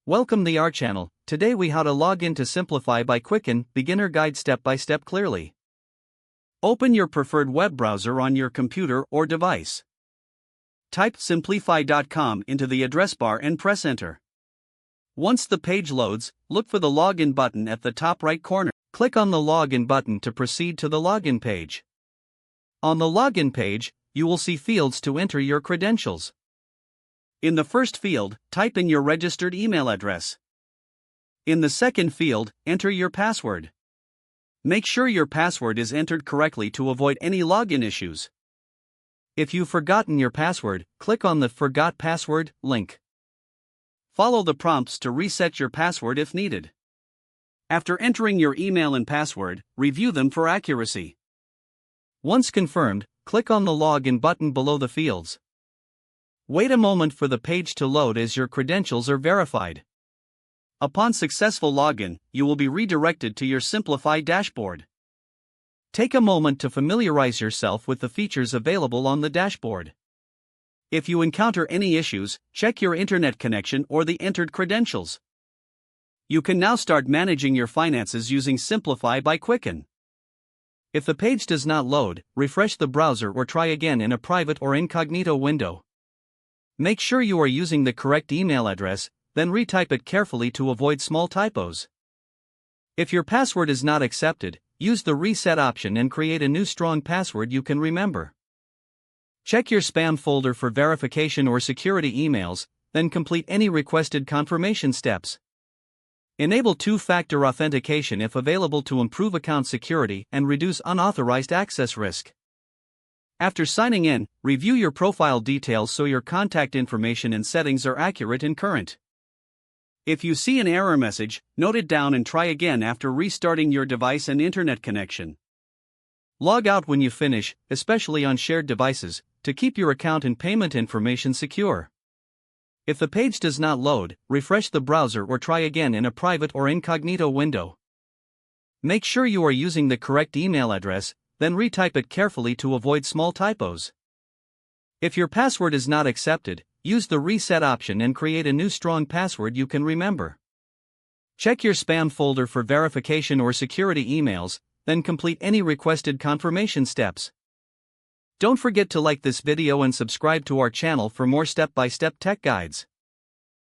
Welcome to our channel. Today we how to log into Simplifi by Quicken, beginner guide step by step clearly. Open your preferred web browser on your computer or device. Type simplifi.com into the address bar and press enter. Once the page loads, look for the login button at the top right corner. Click on the login button to proceed to the login page. On the login page, you will see fields to enter your credentials. In the first field, type in your registered email address. In the second field, enter your password. Make sure your password is entered correctly to avoid any login issues. If you've forgotten your password, click on the Forgot Password link. Follow the prompts to reset your password if needed. After entering your email and password, review them for accuracy. Once confirmed, click on the Login button below the fields. Wait a moment for the page to load as your credentials are verified. Upon successful login, you will be redirected to your Simplifi dashboard. Take a moment to familiarize yourself with the features available on the dashboard. If you encounter any issues, check your internet connection or the entered credentials. You can now start managing your finances using Simplifi by Quicken. If the page does not load, refresh the browser or try again in a private or incognito window. Make sure you are using the correct email address, then retype it carefully to avoid small typos. If your password is not accepted, use the reset option and create a new strong password you can remember. Check your spam folder for verification or security emails, then complete any requested confirmation steps. Enable two-factor authentication if available to improve account security and reduce unauthorized access risk. After signing in, review your profile details so your contact information and settings are accurate and current. If you see an error message, note it down and try again after restarting your device and internet connection. Log out when you finish, especially on shared devices, to keep your account and payment information secure. If the page does not load, refresh the browser or try again in a private or incognito window. Make sure you are using the correct email address, then retype it carefully to avoid small typos. If your password is not accepted, use the reset option and create a new strong password you can remember. Check your spam folder for verification or security emails, then complete any requested confirmation steps. Don't forget to like this video and subscribe to our channel for more step-by-step tech guides.